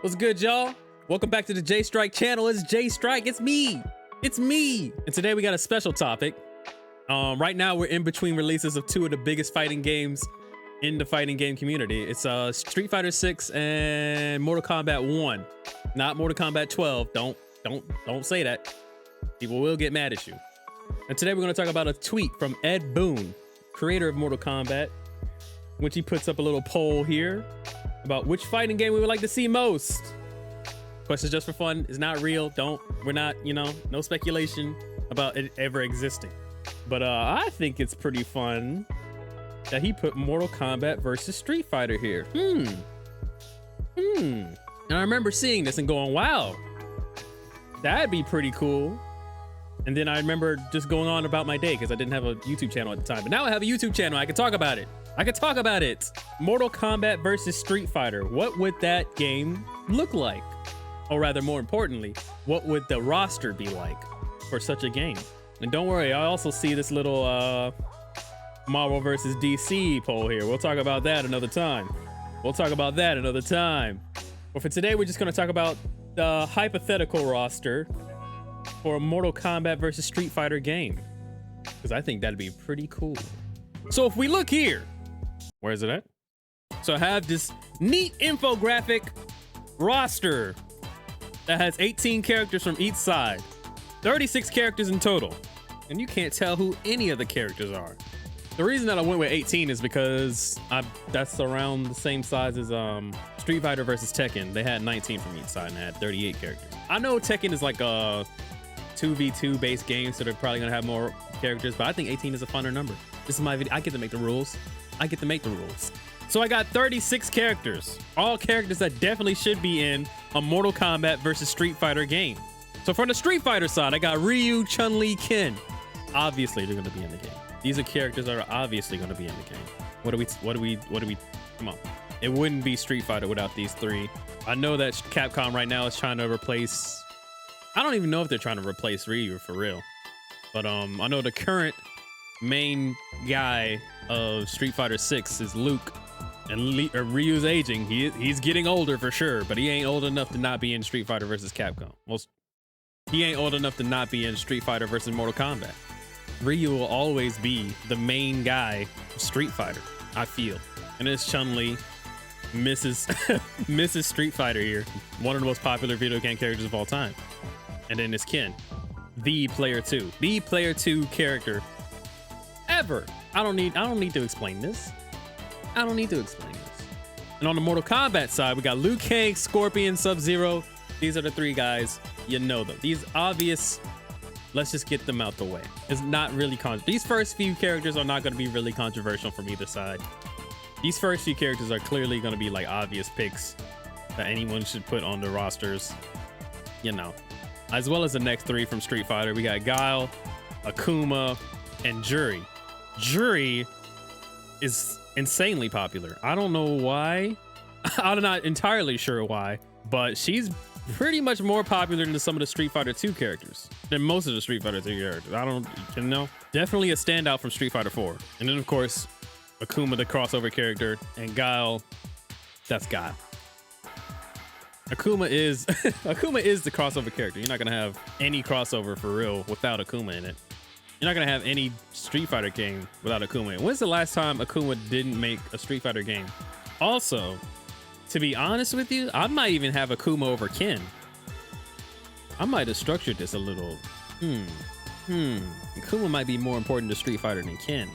What's good, y'all? Welcome back to the J Strike channel. It's J Strike. It's me. It's me. And today we got a special topic. Right now we're in between releases of two of the biggest fighting games in the fighting game community. It's Street Fighter 6 and Mortal Kombat 1, not Mortal Kombat 12. Don't say that. People will get mad at you. And today we're going to talk about a tweet from Ed Boon, creator of Mortal Kombat, which he puts up a little poll here about which fighting game we would like to see most. Questions just for fun. It's not real. We're not, no speculation about it ever existing. But I think it's pretty fun that he put Mortal Kombat versus Street Fighter here. And I remember seeing this and going, wow, that'd be pretty cool. And then I remember just going on about my day because I didn't have a YouTube channel at the time. But now I have a YouTube channel. I can talk about it. Mortal Kombat versus Street Fighter. What would that game look like? Or rather, more importantly, what would the roster be like for such a game? And don't worry, I also see this little Marvel versus DC poll here. We'll talk about that another time. But for today, we're just going to talk about the hypothetical roster for a Mortal Kombat versus Street Fighter game, because I think that'd be pretty cool. So if we look here, where is it at? So I have this neat infographic roster that has 18 characters from each side, 36 characters in total, and you can't tell who any of the characters are. The reason that I went with 18 is because that's around the same size as Street Fighter versus Tekken. They had 19 from each side and had 38 characters. I know Tekken is like a 2v2 based game, so they're probably gonna have more characters, but I think 18 is a funner number. This is my video. I get to make the rules. So I got 36 characters, all characters that definitely should be in a Mortal Kombat versus Street Fighter game. So from the Street Fighter side, I got Ryu, Chun-Li, Ken. Obviously, they're gonna be in the game. These are characters that are obviously gonna be in the game. What do we? Come on. It wouldn't be Street Fighter without these three. I know that Capcom right now is trying to replace. I don't even know if they're trying to replace Ryu for real, but I know the current main guy of Street Fighter 6 is Luke, and Ryu's aging. He's getting older for sure, but he ain't old enough to not be in Street Fighter versus Capcom. Well, he ain't old enough to not be in Street Fighter versus Mortal Kombat. Ryu will always be the main guy of Street Fighter, I feel. And it's Chun-Li, Mrs. Street Fighter here, one of the most popular video game characters of all time. And then it's Ken, the player 2 character ever. I don't need to explain this. And on the Mortal Kombat side, we got Liu Kang, Scorpion, Sub-Zero. These are the three guys. You know them. These obvious. Let's just get them out the way. It's not really these first few characters are not going to be really controversial from either side. These first few characters are clearly going to be like obvious picks that anyone should put on the rosters. As well as the next three from Street Fighter. We got Guile, Akuma, and Juri. Juri is insanely popular. I don't know why. I'm not entirely sure why, but she's pretty much more popular than some of the Street Fighter 2 characters, than most of the Street Fighter 2 characters. Definitely a standout from Street Fighter 4. And then of course, Akuma, the crossover character, and Guile, that's Guile. Akuma is the crossover character. You're not gonna have any crossover for real without Akuma in it. You're not gonna have any Street Fighter game without Akuma in it. When's the last time Akuma didn't make a Street Fighter game? Also, to be honest with you, I might even have Akuma over Ken. I might have structured this a little. Akuma might be more important to Street Fighter than Ken,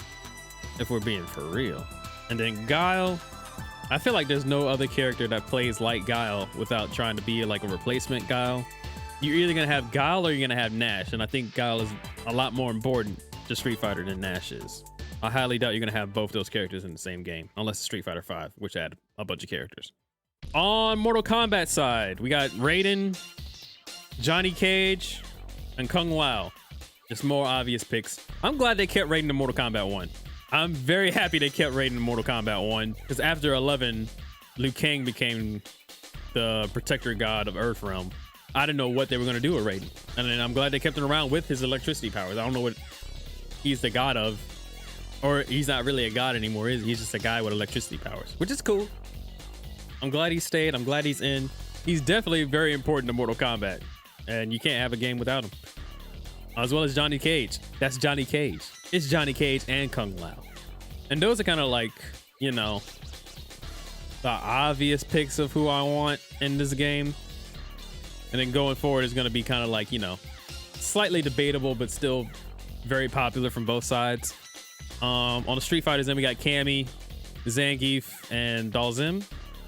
if we're being for real. And then Guile, I feel like there's no other character that plays like Guile without trying to be like a replacement Guile. You're either gonna have Guile or you're gonna have Nash, and I think Guile is a lot more important to Street Fighter than Nash is. I highly doubt you're gonna have both those characters in the same game, unless it's Street Fighter 5, which had a bunch of characters. On Mortal Kombat side, we got Raiden, Johnny Cage, and Kung Lao. Just more obvious picks. I'm glad they kept Raiden in Mortal Kombat 1. I'm very happy they kept Raiden in Mortal Kombat 1, because after 11, Liu Kang became the protector god of Earthrealm. I didn't know what they were going to do with Raiden. And then I'm glad they kept him around with his electricity powers. I don't know what he's the god of. Or he's not really a god anymore, is he? He's just a guy with electricity powers, which is cool. I'm glad he stayed. I'm glad he's in. He's definitely very important to Mortal Kombat, and you can't have a game without him. As well as Johnny Cage. That's Johnny Cage. It's Johnny Cage and Kung Lao. And those are kind of like, you know, the obvious picks of who I want in this game. And then going forward is going to be kind of like, you know, slightly debatable, but still very popular from both sides. On the Street Fighters, then we got Cammy, Zangief, and Dalzim.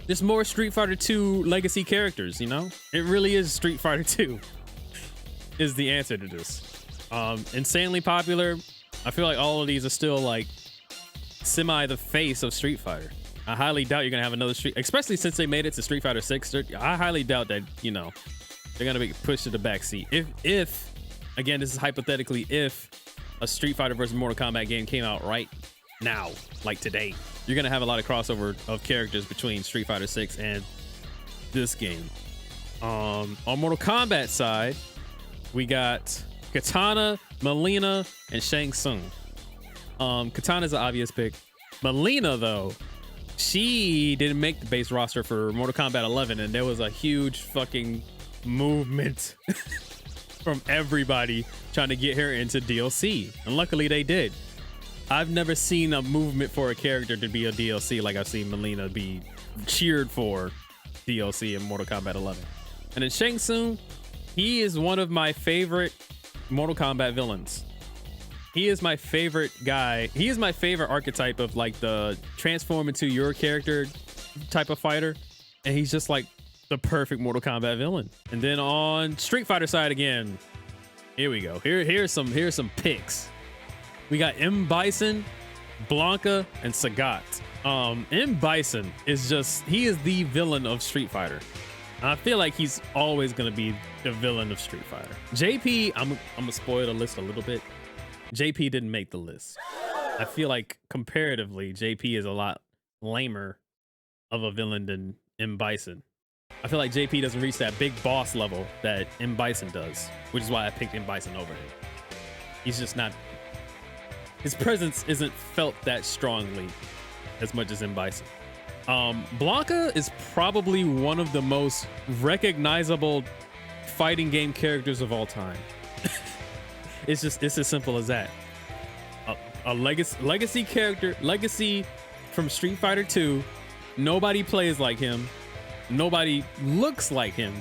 Just more Street Fighter 2 legacy characters, you know? It really is Street Fighter 2 is the answer to this. Insanely popular. I feel like all of these are still like semi the face of Street Fighter. I highly doubt you're gonna have another Street, especially since they made it to Street Fighter 6. I highly doubt that, you know, they're gonna be pushed to the back seat. If again, this is hypothetically, if a Street Fighter versus Mortal Kombat game came out right now, like today, you're gonna have a lot of crossover of characters between Street Fighter 6 and this game. On Mortal Kombat side, we got Katana, Melina, and Shang Tsung. Katana's an obvious pick. Melina, though, she didn't make the base roster for Mortal Kombat 11, and there was a huge fucking movement from everybody trying to get her into DLC, and luckily they did. I've never seen a movement for a character to be a DLC like I've seen Melina be cheered for DLC in Mortal Kombat 11. And then Shang Tsung, he is one of my favorite Mortal Kombat villains. He is my favorite guy. He is my favorite archetype of like the transform into your character type of fighter. And he's just like the perfect Mortal Kombat villain. And then on Street Fighter side again, here we go. Here's some picks. We got M. Bison, Blanca, and Sagat. M. Bison is just, he is the villain of Street Fighter. I feel like he's always going to be the villain of Street Fighter. JP, I'm going to spoil the list a little bit. JP didn't make the list. I feel like comparatively, JP is a lot lamer of a villain than M. Bison. I feel like JP doesn't reach that big boss level that M. Bison does, which is why I picked M. Bison over him. He's just not, his presence isn't felt that strongly as much as M. Bison. Blanca is probably one of the most recognizable fighting game characters of all time. It's as simple as that. A legacy character, legacy from Street Fighter 2. Nobody plays like him. Nobody looks like him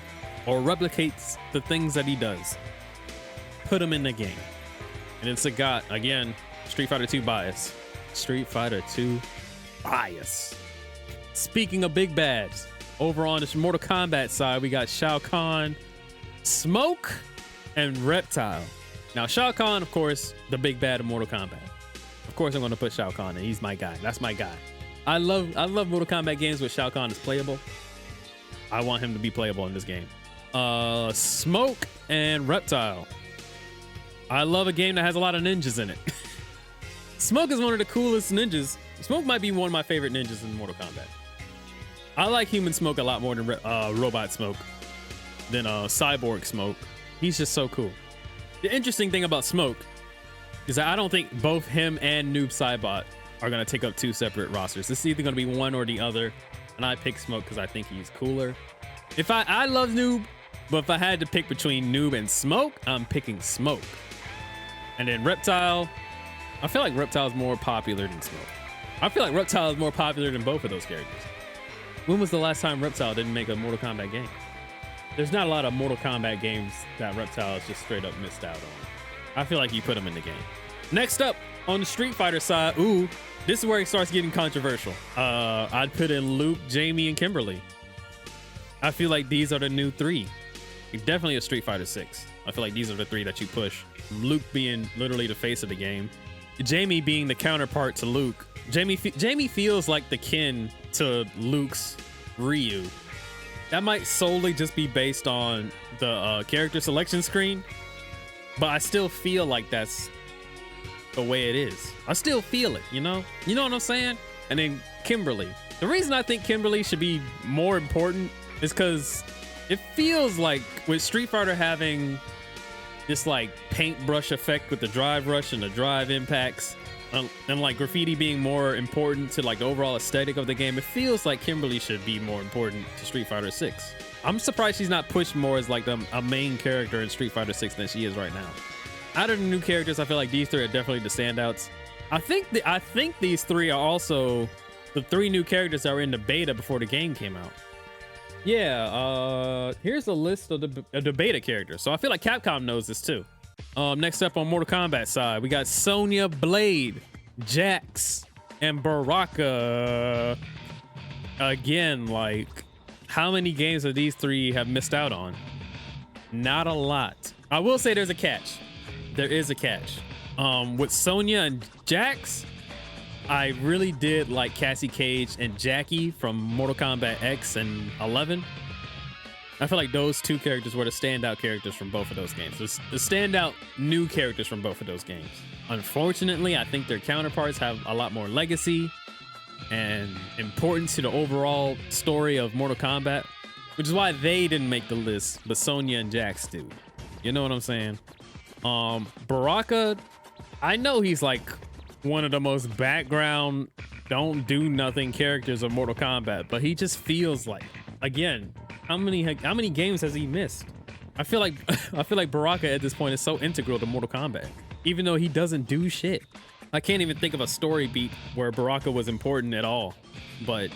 or replicates the things that he does. Put him in the game. And then Sagat, again, Street Fighter 2 bias. Street Fighter 2 bias. Speaking of big bads, over on the Mortal Kombat side, we got Shao Kahn, Smoke, and Reptile. Now, Shao Kahn, of course, the big bad of Mortal Kombat. Of course, I'm going to put Shao Kahn in. He's my guy. That's my guy. I love Mortal Kombat games where Shao Kahn is playable. I want him to be playable in this game. Smoke and Reptile. I love a game that has a lot of ninjas in it. Smoke is one of the coolest ninjas. Smoke might be one of my favorite ninjas in Mortal Kombat. I like Human Smoke a lot more than Robot Smoke, than Cyborg Smoke. He's just so cool. The interesting thing about Smoke is that I don't think both him and Noob Saibot are going to take up two separate rosters. It's either going to be one or the other, and I pick Smoke because I think he's cooler. If I love Noob, but if I had to pick between Noob and Smoke, I'm picking Smoke. And then Reptile, I feel like Reptile is more popular than Smoke. I feel like Reptile is more popular than both of those characters. When was the last time Reptile didn't make a Mortal Kombat game? There's not a lot of Mortal Kombat games that Reptile is just straight up missed out on. I feel like you put him in the game. Next up, on the Street Fighter side, ooh, this is where it starts getting controversial. I'd put in Luke, Jamie, and Kimberly. I feel like these are the new three. Definitely a Street Fighter 6. I feel like these are the three that you push. Luke being literally the face of the game. Jamie being the counterpart to Luke. Jamie feels like the kin to Luke's Ryu. That might solely just be based on the character selection screen, but I still feel like that's the way it is. I still feel it, you know? You know what I'm saying? And then Kimberly. The reason I think Kimberly should be more important is because it feels like with Street Fighter having this like paintbrush effect with the drive rush and the drive impacts, and like graffiti being more important to like the overall aesthetic of the game, it feels like Kimberly should be more important to Street Fighter 6. I'm surprised she's not pushed more as like a main character in Street Fighter 6 than she is right now. Out of the new characters, I feel like these three are definitely the standouts. I think these three are also the three new characters that were in the beta before the game came out. Yeah, here's a list of the beta characters. So I feel like Capcom knows this too. Next up on Mortal Kombat side, we got Sonya Blade, Jax, and Baraka. Again, like, how many games of these three have missed out on? Not a lot. I will say there's a catch. There is a catch. With Sonya and Jax, I really did like Cassie Cage and Jackie from Mortal Kombat X and 11. I feel like those two characters were the standout characters from both of those games. The standout new characters from both of those games. Unfortunately, I think their counterparts have a lot more legacy and importance to the overall story of Mortal Kombat, which is why they didn't make the list, but Sonya and Jax do. You know what I'm saying? Baraka, I know he's like one of the most background, don't do nothing characters of Mortal Kombat, but he just feels like, again, how many games has he missed? I feel like Baraka at this point is so integral to Mortal Kombat, even though he doesn't do shit. I can't even think of a story beat where Baraka was important at all, but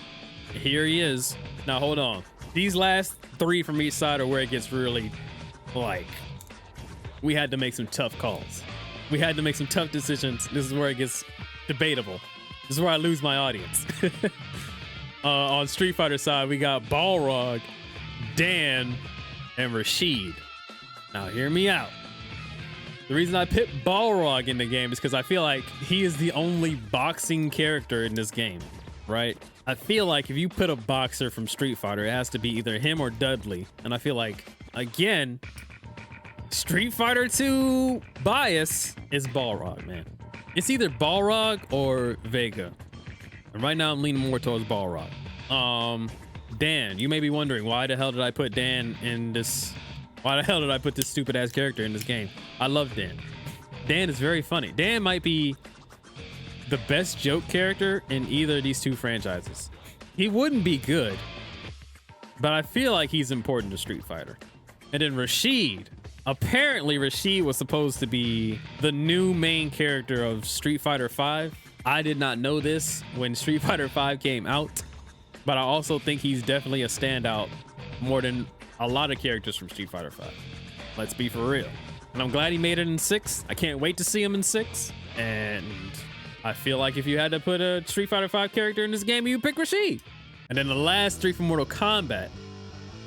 here he is. Now hold on, these last three from each side are where it gets really, like, we had to make some tough calls. We had to make some tough decisions. This is where it gets debatable. This is where I lose my audience. On Street Fighter side, we got Balrog, Dan, and Rashid. Now hear me out. The reason I picked Balrog in the game is because I feel like he is the only boxing character in this game, right? I feel like if you put a boxer from Street Fighter, it has to be either him or Dudley. And I feel like, again, Street Fighter 2 bias is Balrog, man. It's either Balrog or Vega. And right now I'm leaning more towards Balrog. Dan, you may be wondering, why the hell did I put Dan in this? Why the hell did I put this stupid ass character in this game? I love Dan. Dan is very funny. Dan might be the best joke character in either of these two franchises. He wouldn't be good, but I feel like he's important to Street Fighter. And then Rashid. Apparently Rashid was supposed to be the new main character of Street Fighter 5. I did not know this when Street Fighter 5 came out, but I also think he's definitely a standout more than a lot of characters from Street Fighter 5. Let's be for real. And I'm glad he made it in 6. I can't wait to see him in 6. And I feel like if you had to put a Street Fighter 5 character in this game, you pick Rashid. And then the last three from Mortal Kombat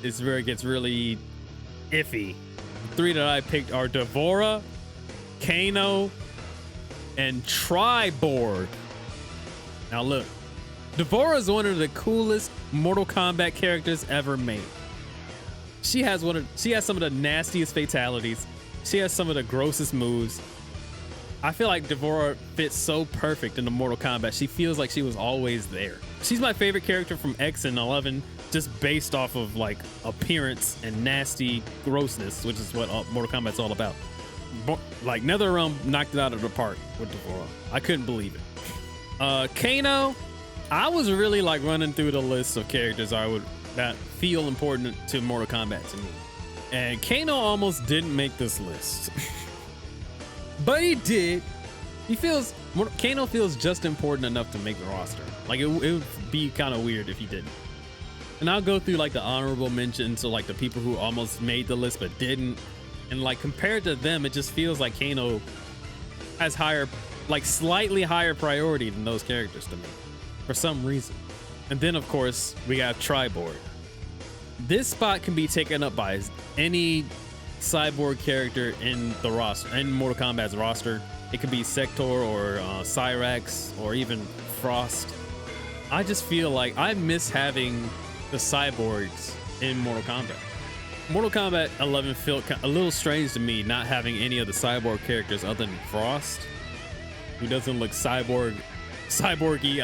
is where it gets really iffy. The three that I picked are Devora, Kano, and Triborg. Now look, Devora is one of the coolest Mortal Kombat characters ever made. She has some of the nastiest fatalities. She has some of the grossest moves. I feel like Devora fits so perfect into Mortal Kombat. She feels like she was always there. She's my favorite character from X and 11, just based off of like appearance and nasty grossness, which is what Mortal Kombat's all about. Like NetherRealm knocked it out of the park with Devora. I couldn't believe it. Kano, I was really like running through the list of characters that feel important to Mortal Kombat to me. And Kano almost didn't make this list. But he did. Kano feels just important enough to make the roster. Like it would be kind of weird if he didn't. And I'll go through like the honorable mentions, so like the people who almost made the list but didn't. And like compared to them, it just feels like Kano has slightly higher priority than those characters to me for some reason. And then of course we have Triborg. This spot can be taken up by any cyborg character in the roster, in Mortal Kombat's roster. It could be Sector or Cyrax or even Frost. I just feel like I miss having the cyborgs in Mortal Kombat. Mortal Kombat 11 felt a little strange to me not having any of the cyborg characters other than Frost, who doesn't look cyborgy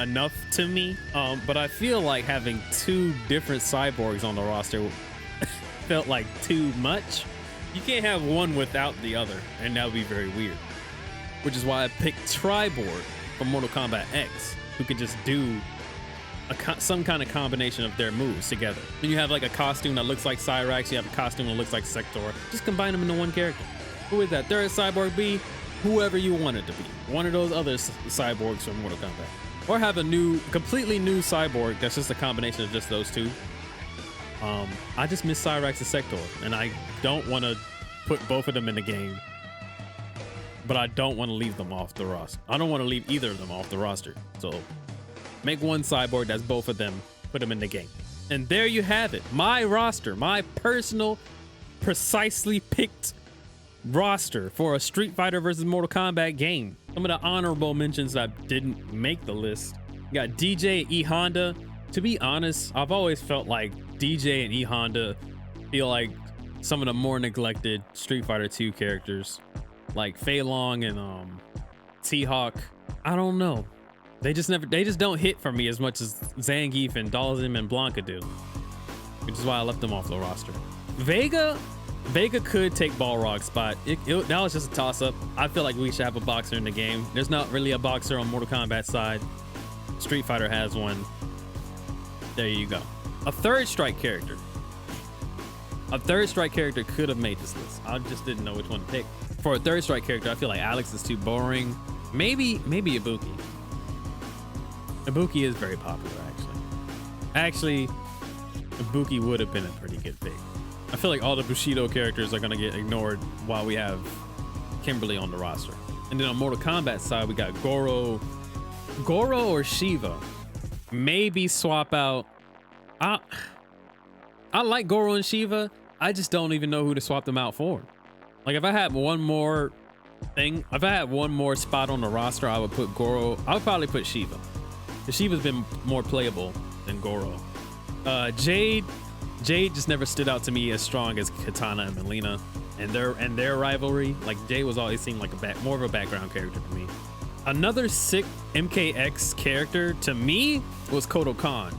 enough to me. But I feel like having two different cyborgs on the roster felt like too much. You can't have one without the other, and that would be very weird. Which is why I picked Triborg from Mortal Kombat X, who could just do some kind of combination of their moves together. Then you have like a costume that looks like Cyrax, you have a costume that looks like Sector. Just combine them into one character. Who would that third cyborg be? Whoever you want it to be. One of those other cyborgs from Mortal Kombat. Or have a completely new cyborg that's just a combination of just those two. I just miss Cyrax and Sector, and I don't want to put both of them in the game, but I don't want to leave them off the roster. I don't want to leave either of them off the roster. So make one cyborg that's both of them, put them in the game. And there you have it. My roster, my personal, precisely picked roster for a Street Fighter versus Mortal Kombat game. Some of the honorable mentions that didn't make the list. You got DJ and E Honda. To be honest, I've always felt like DJ and E Honda feel like some of the more neglected Street Fighter 2 characters, like Fei Long and T-Hawk. I don't know. They just don't hit for me as much as Zangief and Dalsim and Blanca do, which is why I left them off the roster. Vega could take Balrog's spot. That was just a toss-up. I feel like we should have a boxer in the game. There's not really a boxer on Mortal Kombat side. Street Fighter has one. There you go. A third strike character. A third strike character could have made this list. I just didn't know which one to pick. For a third strike character, I feel like Alex is too boring. Maybe Ibuki. Ibuki is very popular, actually. Ibuki would have been a pretty good pick. I feel like all the Bushido characters are gonna get ignored while we have Kimberly on the roster. And then on Mortal Kombat side, we got Goro or Shiva. Maybe swap out. I like Goro and Shiva. I just don't even know who to swap them out for. Like if I had one more spot on the roster, I would put Goro. I would probably put Shiva. Because Shiva's been more playable than Goro. Jade just never stood out to me as strong as Katana and Mileena and their rivalry. Like Jade was always seemed like more of a background character to me. Another sick MKX character to me was Kotal Kahn.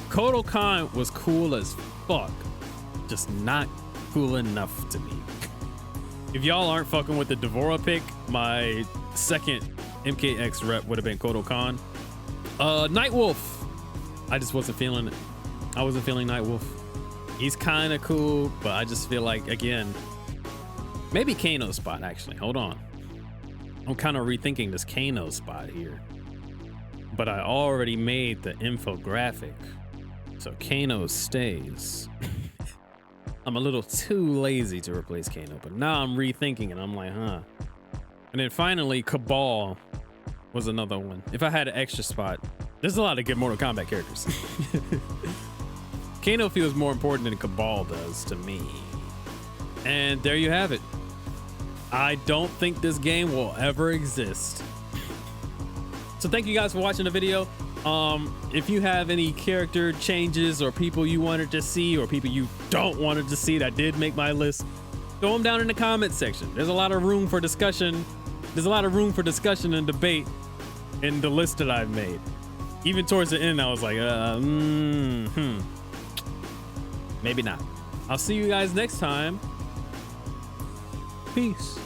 Kotal Kahn was cool as fuck, just not cool enough to me. If y'all aren't fucking with the Devora pick, my second MKX rep would have been Kotal Kahn. Nightwolf. I just wasn't feeling it. I wasn't feeling Nightwolf. He's kind of cool, but I just feel like, again, maybe Kano's spot, actually. Hold on. I'm kind of rethinking this Kano spot here. But I already made the infographic, so Kano stays. I'm a little too lazy to replace Kano, but now I'm rethinking and I'm like, huh. And then finally, Cabal was another one. If I had an extra spot, there's a lot of good Mortal Kombat characters. Kano feels more important than Cabal does to me. And there you have it. I don't think this game will ever exist. So thank you guys for watching the video. If you have any character changes or people you wanted to see or people you don't wanted to see that did make my list, throw them down in the comment section. There's a lot of room for discussion. There's a lot of room for discussion and debate in the list that I've made. Even towards the end, I was like, maybe not. I'll see you guys next time. Peace.